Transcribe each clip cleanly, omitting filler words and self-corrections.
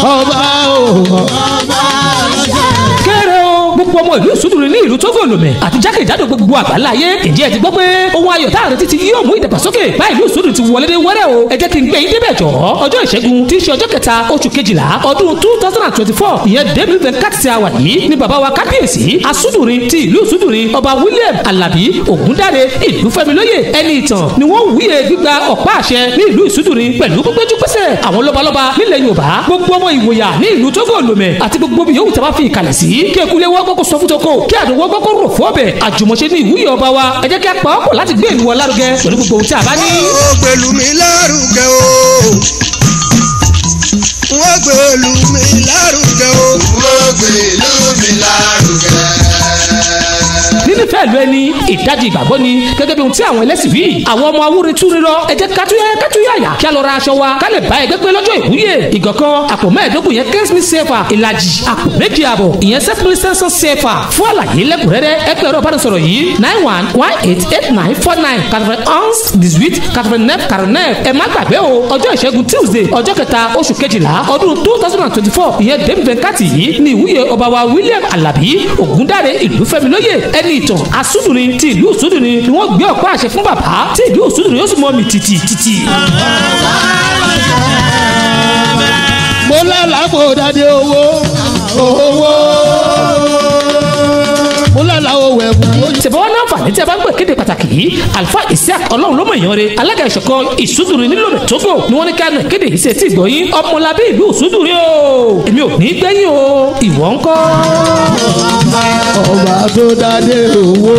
ọba o ọba kéré o gbogbo ọmọ ìlú ìsúdùrú ní ìlú Tógò Lòmẹ̀ àti jákèjádò gbogbo àgbáláyé ǹjẹ́ ẹ ti gbọ́ pé ohun ayọ̀ táàrin títí yóò mú ìdàgbàsókè bá ìlú ìsúdùrú ti wọlé dé wẹ́rẹ́ o ẹ jẹ́ kí n gbé yín débẹ̀ jọ ọjọ́ ìṣẹ́gun tí í ṣe ọjọ́ kẹta oṣù kejìlá ọdún 2024 ìyẹn David Venkat tí a wà yìí ni bàbá wa kábíyèsí asúdùrin ti ìlú ìsúdùrin ọba William Alabi Ògúndáre Ìlúfẹ́milóyè ẹni ìtàn ni wọ́n wúyè gbígba ọ̀pá àṣẹ ní ìlú ìsúdùrin pẹ̀lú gbígbéjú pẹ́sẹ̀ àwọn lọ́balọ́ba nílẹ̀ Yorùbá gbogbo ọmọ ìwòyà ní ìlú Tógò Lòmẹ̀ àti gbogbo bí yòówù tí a bá fi ìkàlẹ̀ sí kí ekulé wọ́n gbọ́kọ̀ sọ fún toko kí àdùn wọ́n gbọ́kọ̀ rò fún ọbẹ̀ àjùmọ̀ṣe ní ìwúyè ọba wa ẹ jẹ́ kí a pa ọ̀pọ̀ láti gbé ìlú wa lárugẹ pẹ̀lú gbogbo ohun tí a bá ní. ó gbèlú mi lárugẹ o wọ́n gbèlú mi lárugẹ o wọ́n gbèlú mi lárugẹ. nínú ìfẹ́ ìlú ẹni ìdajì ìgbàgbọ́ ni gẹ́gẹ́ bí ohun tí àwọn ẹlẹ́sìn wí àwọn ọmọ awúrin tún rírọ ẹ jẹ́ kátúyàyà kí a lọ ra aṣọ wa ká lè bá ẹgbẹ́ pé lọ́jọ́ ìwúyè ìgànkan àpò mẹ́ẹ̀ẹ́dógún yẹn kẹ́sìmí sẹ́fà ìlàjì àpò méjì àbọ̀ ìyẹn sẹ́fìmí sẹ́sán sẹ́fà fún àlàyé lẹ́kùnrẹ́rẹ́ ẹ pè ẹ̀rọ ìbánisọ̀rọ̀ yìí 91188949 91 ẹ má gbàgbé o ọjọ́ ìṣẹ́gun Tuesday ọjọ́ kẹta oṣù kejìlá ọdún 2024 ìyẹn David Venkat yìí ní ìwúyè ọba wa William Alabi Ògúndáre Ìlúfẹ́milóyè ẹni ìtàn asúdùrin ti ìlú ìsúdùrin ni wọ́n gbé ọ̀pá àṣẹ fún bàbá tí ìlú ìsúdùrin yóò sì mọ́ mi tìtì. mo lálàá kó dáadé owó mo lálàá owó ẹ̀bùn. tẹ̀bọ̀ wọn láǹfààní tí a bá ń gbé kéde pàtàkì yìí Alfa Isiaq ọlọ́run ló mọ̀ èèyàn rẹ̀ alága ìṣọ̀kan ìsúdùrin nílò rẹ̀ Tógò ni wọ́n ní ká nà kéde yìí ṣe tí ìgbọ̀yìn ọmọlábí ìlú ìsúdùrin o èmi ò ní gbẹ́yìn o ìwọ ń kọ́. ọba tó dáadé owó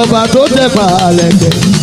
ọba tó tẹ̀ pa àlẹ̀kẹ̀.